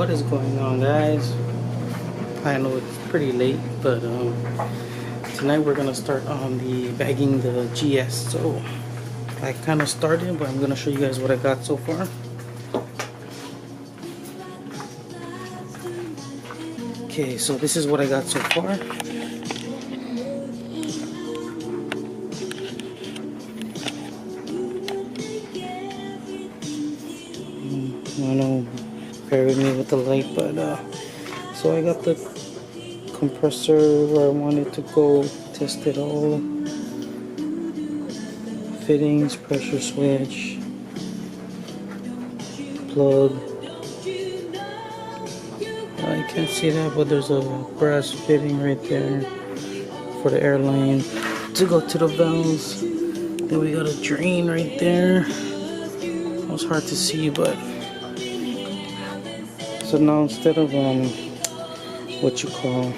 What is going on, guys? I know it's pretty late, but tonight we're gonna start on the bagging the GS. So I kind of started, but I'm gonna show you guys what I got so far. Okay, so this is what I got so far. I know, bear with me with the light, but so I got the compressor where I wanted to go, test it all, fittings, pressure switch, plug. I can't see that, but there's a brass fitting right there for the airline to go to the valves. Then we got a drain right there. It was hard to see, but so now instead of what you call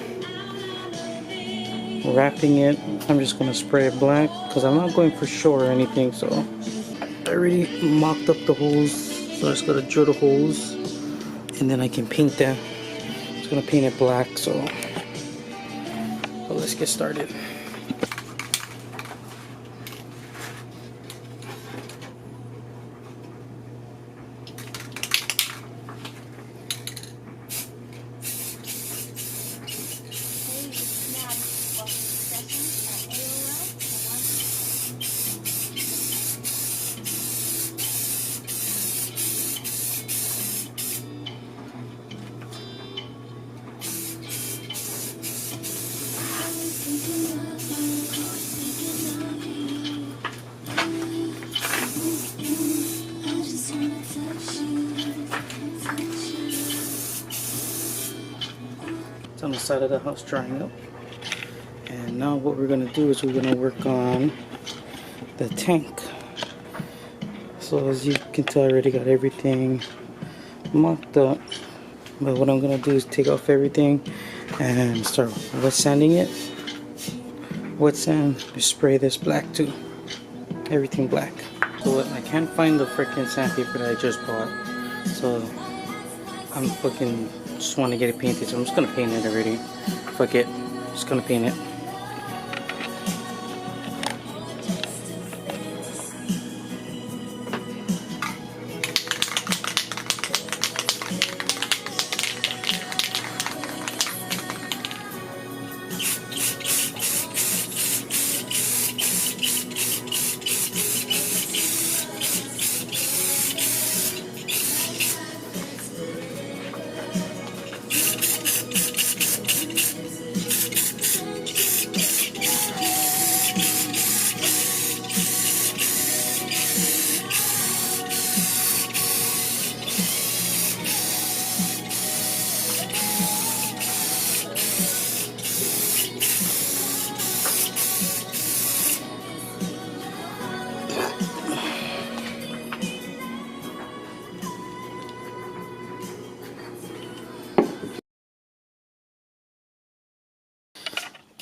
wrapping it, I'm just gonna spray it black because I'm not going for show or anything. So I already mocked up the holes, so I just gotta drill the holes and then I can paint that. Just gonna paint it black. So let's get started. On the side of the house drying up, and now what we're gonna do is we're gonna work on the tank. So as you can tell, I already got everything mocked up, but what I'm gonna do is take off everything and start wet sanding it. Wet sand, spray this black too, everything black. So I can't find the freaking sandpaper that I just bought, so I'm fucking just want to get it painted, so I'm just gonna paint it already. Fuck it, just gonna paint it.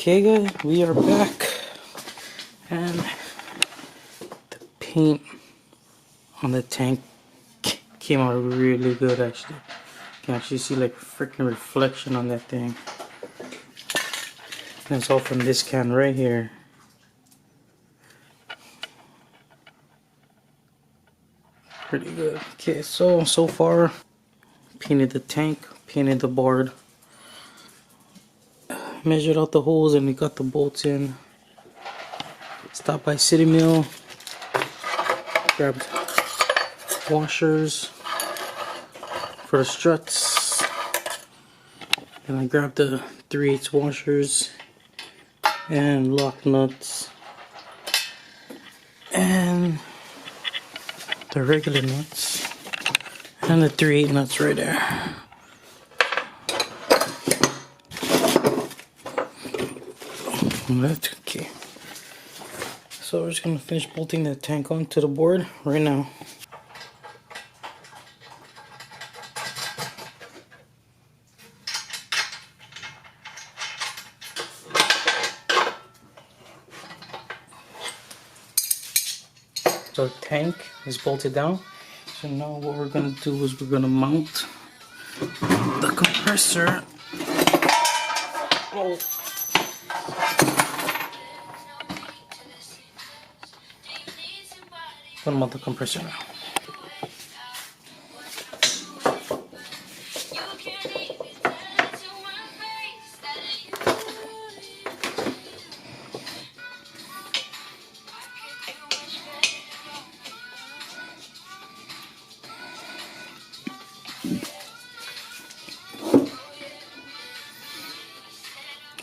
Okay guys, we are back, and the paint on the tank came out really good actually. You can actually see like freaking reflection on that thing. And it's all from this can right here. Pretty good. Okay, so far, painted the tank, painted the board, measured out the holes, and we got the bolts in. Stopped by City Mill, grabbed washers for the struts, and I grabbed the 3/8 washers and lock nuts and the regular nuts and the 3/8 nuts right there. That's okay. So we're just gonna finish bolting the tank onto the board right now. So the tank is bolted down. So now what we're gonna do is we're gonna mount the compressor. Oh. Put them on the compressor now.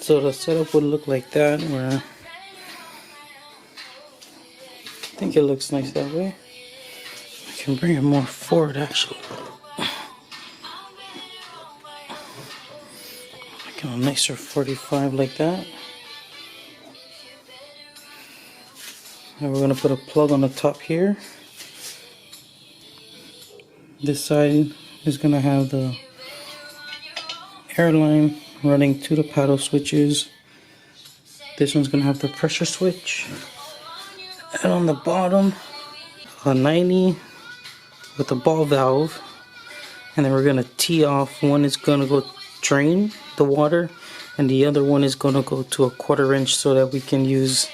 So the setup would look like that, where I think it looks nice that way. I can bring it more forward actually. Like a nicer 45 like that. And we're gonna put a plug on the top here. This side is gonna have the air line running to the paddle switches. This one's gonna have the pressure switch. And on the bottom, a 90 with a ball valve. And then we're gonna tee off. One is gonna go drain the water, and the other one is gonna go to a 1/4 inch so that we can use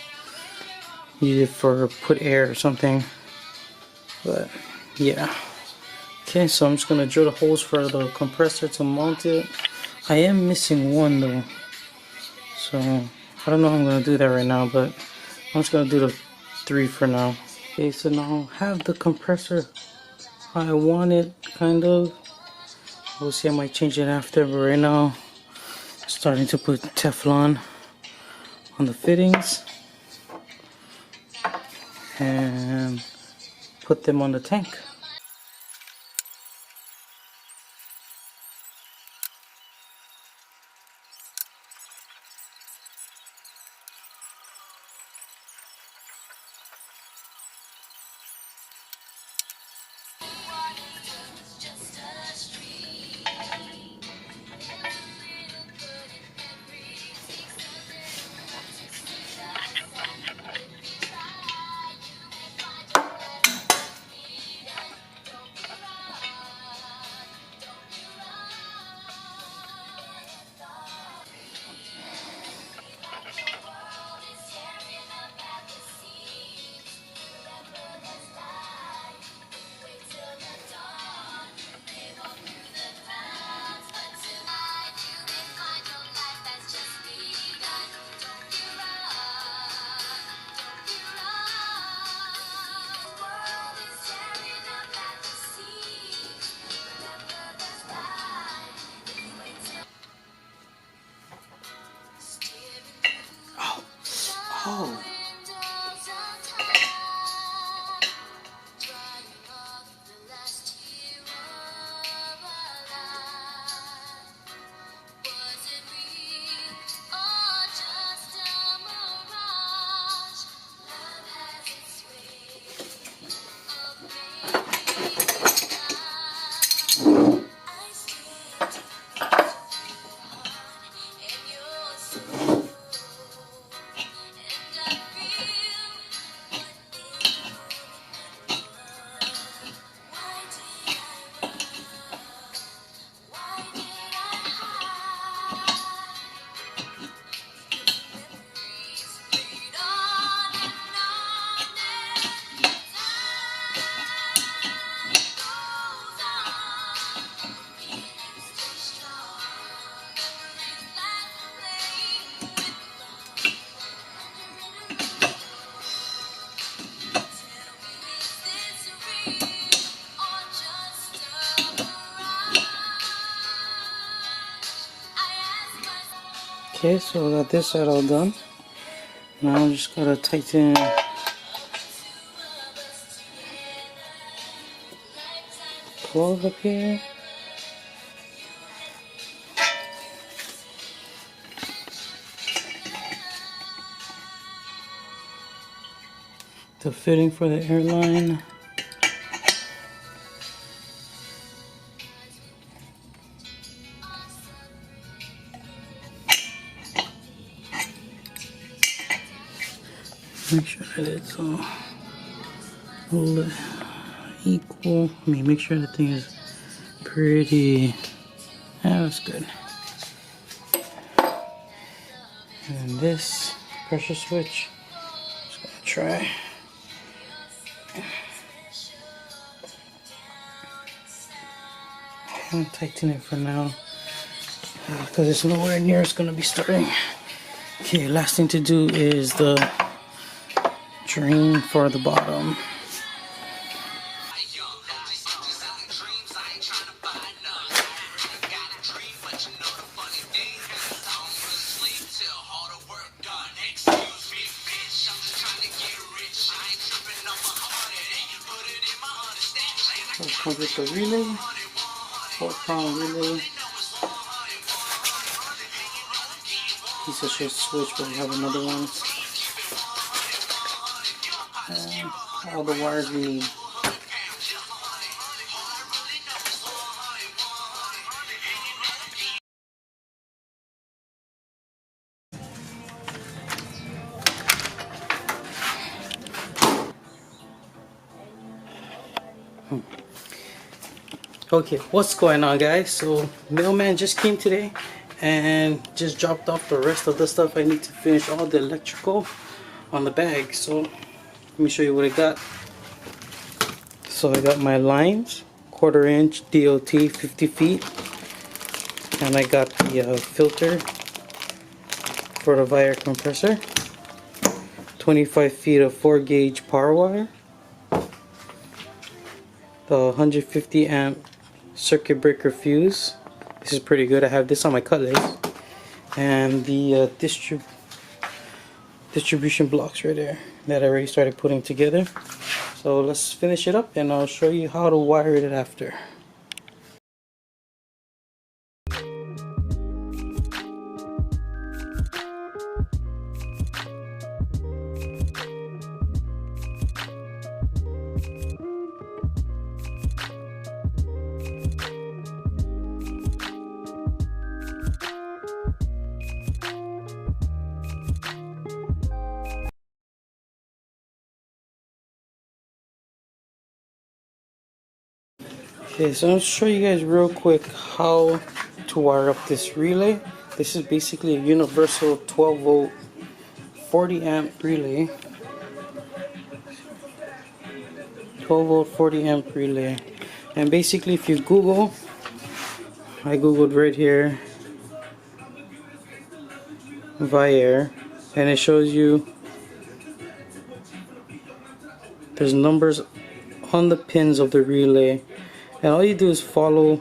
it for put air or something. But yeah. Okay, so I'm just gonna drill the holes for the compressor to mount it. I am missing one though, so I don't know how I'm gonna do that right now, but I'm just gonna do the 3 for now. Okay, so now I have the compressor how I want it, kind of. We'll see, I might change it after, but right now I'm starting to put Teflon on the fittings and put them on the tank. Oh. Okay, so I got this side all done. Now I'm just gotta tighten plug up here. The fitting for the airline. Make sure that it's all equal. I mean, make sure the thing is pretty Yeah, that's good. And this pressure switch, just gonna try. I'm gonna tighten it for now because it's nowhere near it's gonna be starting. Okay, last thing to do is the drain for the bottom. So comes with the relay, 4-prong relay. Piece of shit switch, but we have another one. And all the wires we need. Okay, what's going on, guys? So mailman just came today and just dropped off the rest of the stuff I need to finish all the electrical on the bag. So let me show you what I got. So I got my lines, 1/4 inch DOT 50 feet, and I got the filter for the wire compressor, 25 feet of 4 gauge power wire, the 150 amp circuit breaker fuse. This is pretty good. I have this on my cutlass, and the distribution blocks right there that I already started putting together. So let's finish it up and I'll show you how to wire it after. Okay, so I'll show you guys real quick how to wire up this relay. This is basically a universal 12 volt 40 amp relay. 12 volt 40 amp relay. And basically if you Google, I googled right here wire, and it shows you there's numbers on the pins of the relay, and all you do is follow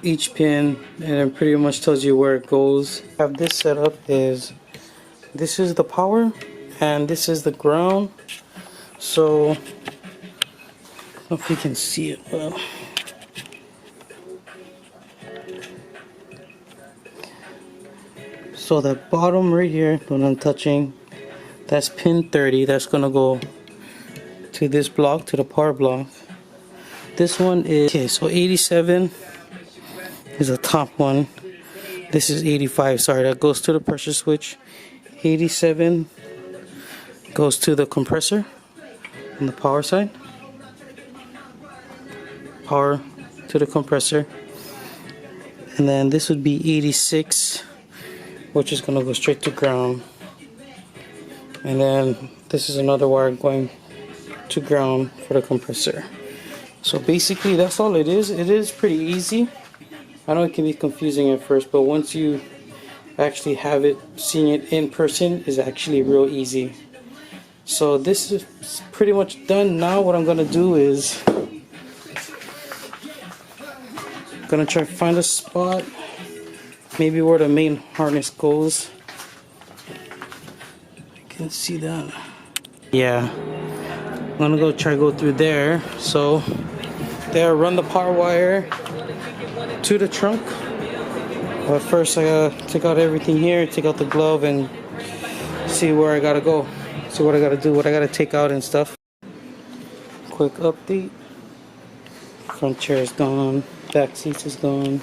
each pin and it pretty much tells you where it goes. Have this set up is this is the power and this is the ground. So I don't know if you can see it well. So the bottom right here, the one I'm touching, that's pin 30. That's gonna go to this block, to the power block. This one is, okay, so 87 is the top one. This is 85, sorry, that goes to the pressure switch. 87 goes to the compressor on the power side. Power to the compressor. And then this would be 86, which is going to go straight to ground. And then this is another wire going to ground for the compressor. So basically that's all it is. It is pretty easy. I know it can be confusing at first, but once you actually have it, seeing it in person is actually real easy. So this is pretty much done. Now what I'm gonna do is gonna try to find a spot, maybe where the main harness goes. You can see that. Yeah, I'm gonna go through there. So there, run the power wire to the trunk. But first I gotta take out everything here, take out the glove and see where I gotta go. See what I gotta do, what I gotta take out and stuff. Quick update. Front chair is gone, back seats is gone.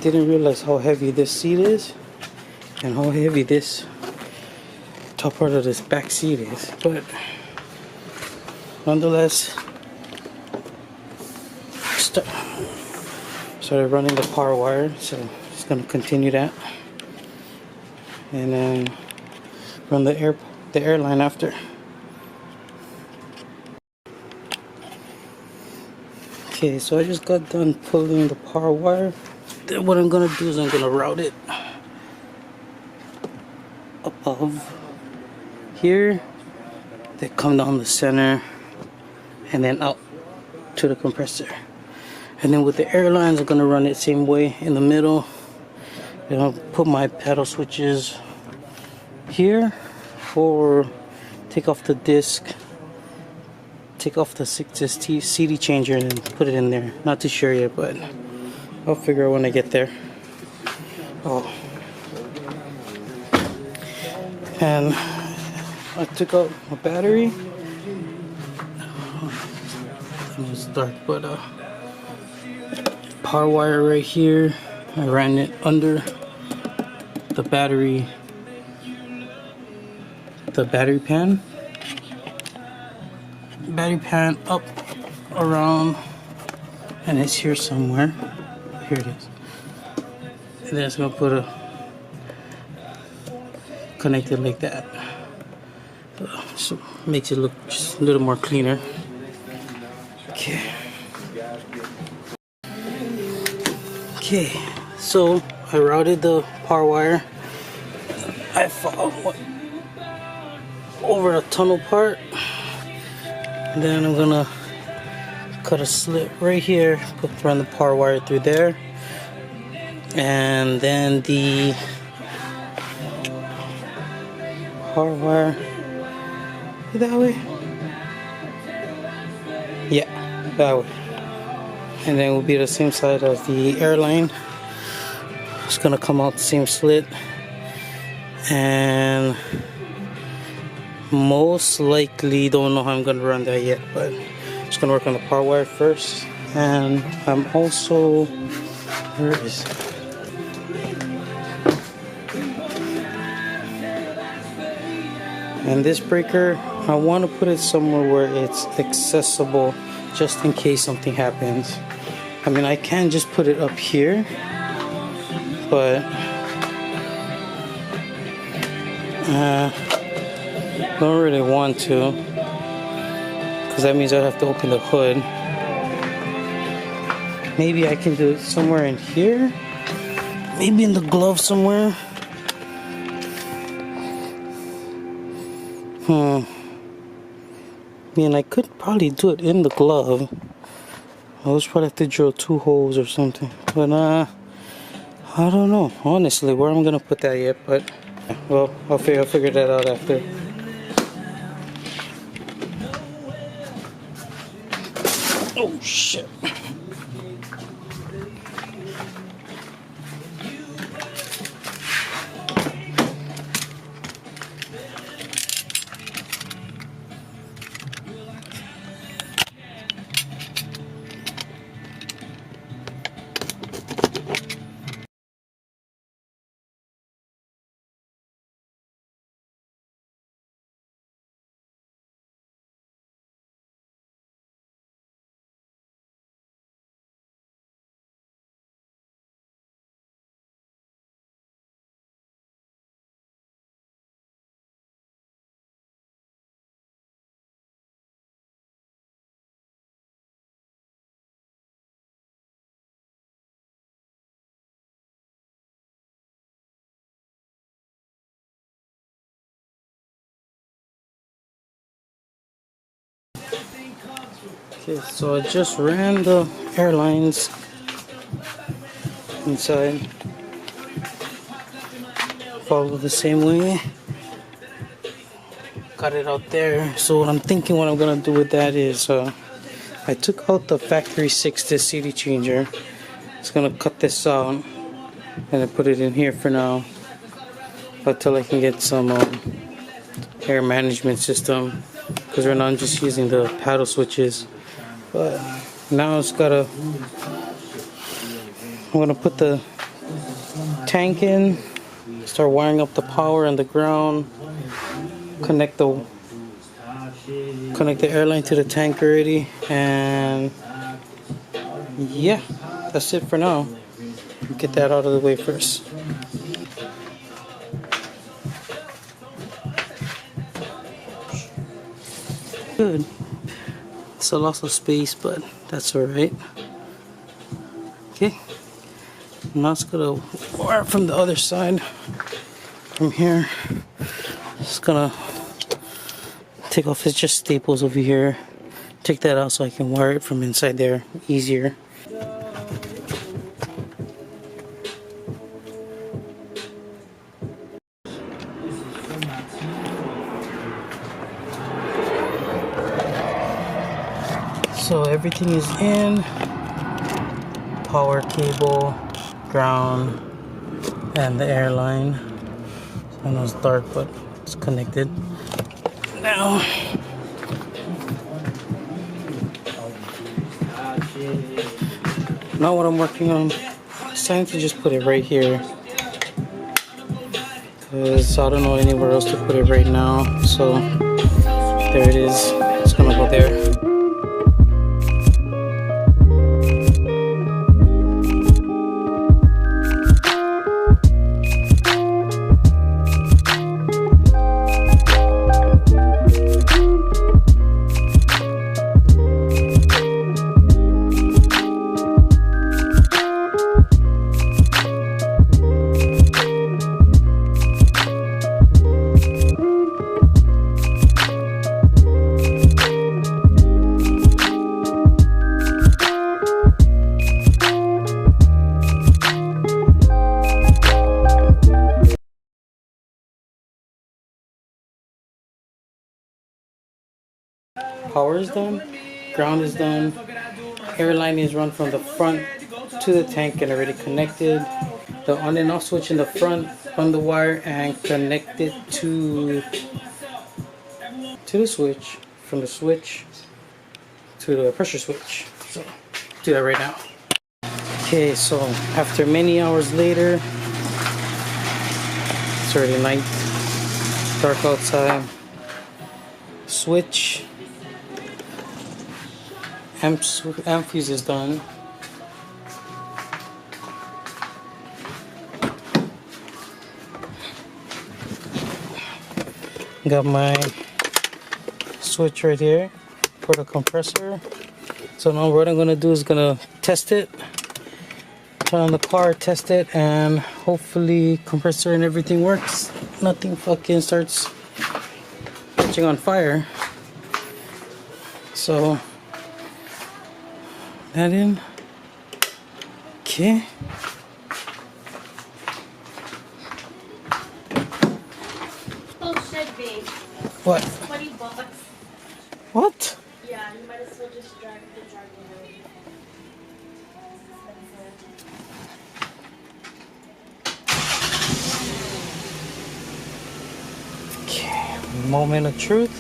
Didn't realize how heavy this seat is and how heavy this top part of this back seat is, but nonetheless, started running the power wire, so it's gonna continue that, and then run the air line after. Okay, so I just got done pulling the power wire. Then what I'm gonna do is I'm gonna route it above here, they come down the center, and then out to the compressor. And then with the air lines, I'm gonna run it same way in the middle. Then I'll put my paddle switches here, or take off the disc, take off the 6ST CD changer, and then put it in there. Not too sure yet, but I'll figure out when I get there. Oh, and I took out my battery. It was dark, but power wire right here. I ran it under the battery pan. Battery pan up around, and it's here somewhere. Here it is. And then it's gonna put a connected like that. So makes it look just a little more cleaner. Okay. Okay, so I routed the power wire. I followed over a tunnel part. And then I'm gonna cut a slit right here, run the power wire through there. And then the power wire that way. Yeah, that way. And then it will be the same side as the airline. It's gonna come out the same slit. And most likely, don't know how I'm gonna run that yet, but I'm just gonna work on the power wire first. And I'm also, where is it? And this breaker, I want to put it somewhere where it's accessible just in case something happens. I mean, I can just put it up here, but don't really want to, because that means I'd have to open the hood. Maybe I can do it somewhere in here, maybe in the glove somewhere. I mean, I could probably do it in the glove. I'll just probably have to drill 2 holes or something. But I don't know, honestly, where I'm gonna put that yet. But well, I'll figure that out after. Oh shit. Okay, so I just ran the airlines inside. Follow the same way. Got it out there. So what I'm thinking, what I'm gonna do with that is, I took out the factory 6 CD changer. It's gonna cut this out and I put it in here for now until I can get some air management system. Because right now I'm just using the paddle switches. But now it's gotta, I'm gonna put the tank in, start wiring up the power and the ground, connect the airline to the tank already, and yeah, that's it for now. Get that out of the way first. Good. It's a loss of space, but that's alright. Okay. Now it's gonna wire from the other side. From here. Just gonna take off it's just staples over here. Take that out so I can wire it from inside there easier. So everything is in. Power cable, ground, and the air line. I know it's dark, but it's connected. Now, what I'm working on, I'm deciding to just put it right here. Because I don't know anywhere else to put it right now. So, there it is. It's gonna go there. Power is done, ground is done, airline is run from the front to the tank and already connected. The on and off switch in the front, run the wire and connect it to the switch, from the switch to the pressure switch. So do that right now. Okay, so after many hours later, it's already night, dark outside. Switch. Amp fuse is done. Got my switch right here for the compressor. So now what I'm gonna do is gonna test it. Turn on the car, test it, and hopefully compressor and everything works. Nothing fucking starts catching on fire. So that in. Okay. What? 20 bucks. What? Yeah, you might as well just drive the driving road. Okay, moment of truth.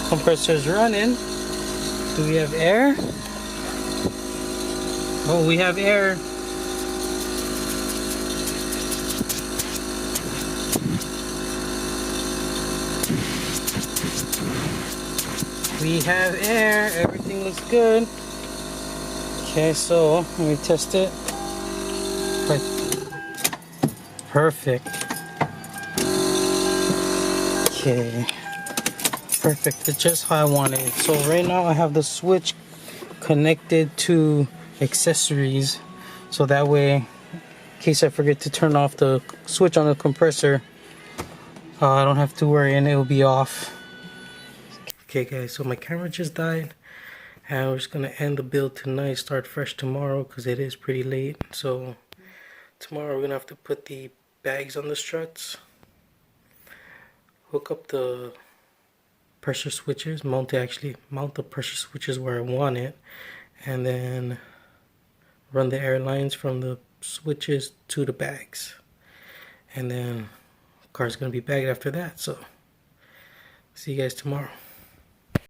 Compressor's running. Do we have air? Oh, we have air. We have air. Everything looks good. Okay, so let me test it. Perfect. Okay. Perfect. It's just how I wanted it. So right now I have the switch connected to accessories, so that way in case I forget to turn off the switch on the compressor, I don't have to worry and it will be off. Okay guys, so my camera just died and we're just gonna end the build tonight, start fresh tomorrow because it is pretty late. So tomorrow we're gonna have to put the bags on the struts, hook up the pressure switches, mount the pressure switches where I want it, and then run the air lines from the switches to the bags, and then the car's gonna be bagged after that. So see you guys tomorrow.